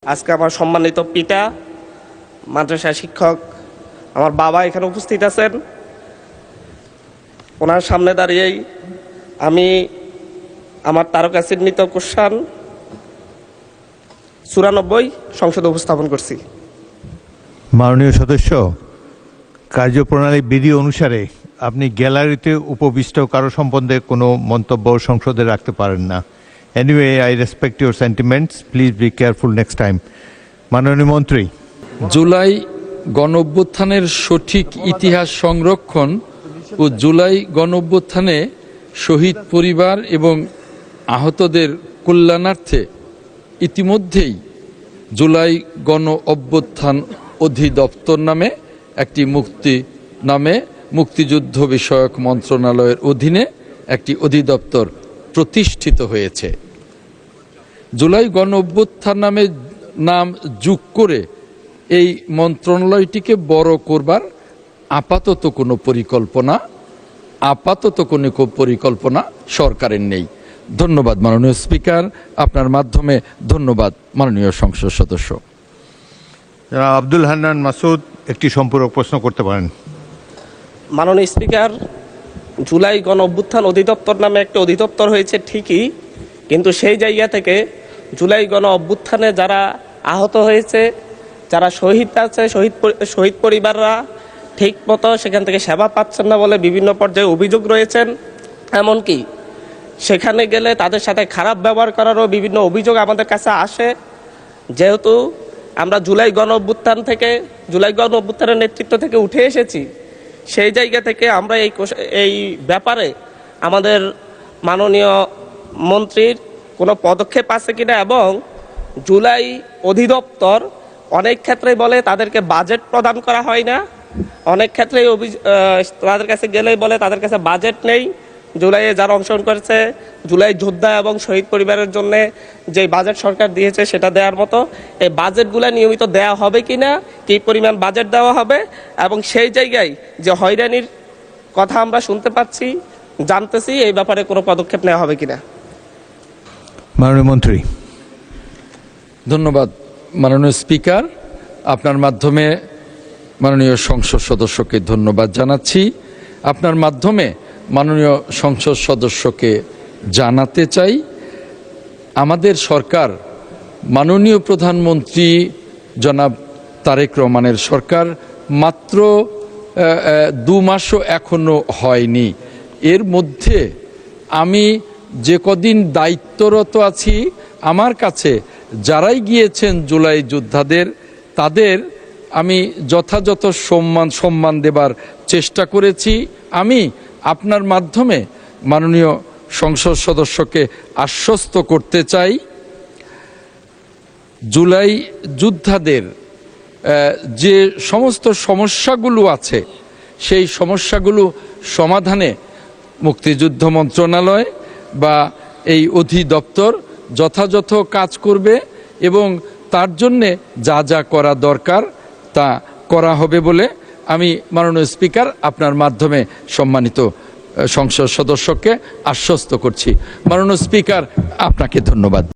আজকে আমার সম্মানিত পিতা মাদ্রাসা শিক্ষক আমার বাবা এখানে উপস্থিত আছেন। ওনার সামনে দাঁড়িয়েই আমি আমার তারকা চিহ্নিত কোশ্চান 94 সংসদে উপস্থাপন করছি। মাননীয় সদস্য, কার্যপ্রণালী বিধি অনুসারে আপনি গ্যালারিতে উপবিষ্ট কারো সম্বন্ধে কোনো মন্তব্য সংসদে রাখতে পারেন না। Anyway, I respect your sentiments, please be careful next time. মাননীয় মন্ত্রী, জুলাই গণঅভ্যুত্থানের সঠিক ইতিহাস সংরক্ষণ ও জুলাই গণঅভ্যুত্থানে শহীদ পরিবার এবং আহতদের কল্যাণার্থে ইতিমধ্যেই জুলাই গণ অভ্যুত্থান অধিদপ্তর নামে একটি মুক্তিযুদ্ধ বিষয়ক মন্ত্রণালয়ের অধীনে একটি অধিদপ্তর প্রতিষ্ঠিত হয়েছে। জুলাই গণ অভ্যুত্থান নামে নাম যোগ করে এই মন্ত্রণালয়টিকে বড় করবার আপাতত কোনো পরিকল্পনা সরকারের নেই। ধন্যবাদ মাননীয় স্পিকার, আপনার মাধ্যমে ধন্যবাদ মাননীয় সংসদ সদস্য। আব্দুল হান্নান মাসুদ একটি সম্পূরক প্রশ্ন করতে পারেন। মাননীয় স্পিকার, জুলাই গণ অভ্যুত্থান অধিদপ্তর নামে একটা অধিদপ্তর হয়েছে ঠিকই, কিন্তু সেই জায়গা থেকে জুলাই গণ অভ্যুত্থানে যারা আহত হয়েছে, যারা শহীদ আছে, শহীদ পরিবাররা ঠিক মতো সেখান থেকে সেবা পাচ্ছেন না বলে বিভিন্ন পর্যায়ে অভিযোগ রয়েছেন। এমনকি সেখানে গেলে তাদের সাথে খারাপ ব্যবহার করারও বিভিন্ন অভিযোগ আমাদের কাছে আসে। যেহেতু আমরা জুলাই গণ অভ্যুত্থানের নেতৃত্ব থেকে উঠে এসেছি, সেই জায়গা থেকে আমরা এই ব্যাপারে আমাদের মাননীয় মন্ত্রীর কোনো পদক্ষেপ আছে কিনা, এবং জুলাই অধিদপ্তর অনেক ক্ষেত্রেই বলে তাদেরকে বাজেট প্রদান করা হয় না, অনেক ক্ষেত্রেই তাদের কাছে গেলেই বলে তাদের কাছে বাজেট নেই। জুলাইয়ে যারা অংশগ্রহণ করেছে, জুলাই যোদ্ধা এবং শহীদ পরিবারের জন্য যে বাজেট সরকার দিয়েছে সেটা দেওয়ার মতো এই বাজেটগুলো নিয়মিত দেওয়া হবে কিনা, কী পরিমাণ বাজেট দেওয়া হবে, এবং সেই জায়গায় যে হয়রানির কথা আমরা শুনতে পাচ্ছি, জানতেছি, এই ব্যাপারে কোনো পদক্ষেপ নেওয়া হবে কিনা। মাননীয় মন্ত্রী। ধন্যবাদ মাননীয় স্পিকার, আপনার মাধ্যমে মাননীয় সংসদ সদস্যকে ধন্যবাদ জানাচ্ছি। আপনার মাধ্যমে মাননীয় সংসদ সদস্যকে জানাতে চাই, আমাদের সরকার মাননীয় প্রধানমন্ত্রী জনাব তারেক রহমানের সরকার মাত্র 2 মাসও এখনো হয়নি। এর মধ্যে আমি যে কদিন দায়িত্বরত আছি, আমার কাছে যারাই গিয়েছেন জুলাই যোদ্ধাদের, তাদের আমি যথাযথ সম্মান দেবার চেষ্টা করেছি। আমি আপনার মাধ্যমে মাননীয় সংসদ সদস্যকে আশ্বস্ত করতে চাই, জুলাই যোদ্ধাদের যে সমস্ত সমস্যাগুলো আছে সেই সমস্যাগুলো সমাধানে মুক্তিযুদ্ধ মন্ত্রণালয় বা এই অধিদপ্তর যথাযথ কাজ করবে, এবং তার জন্যে যা যা করা দরকার তা করা হবে বলে আমি মাননীয় স্পিকার আপনার মাধ্যমে সম্মানিত সংসদ সদস্যকে আশ্বস্ত করছি। মাননীয় স্পিকার, আপনাকে ধন্যবাদ।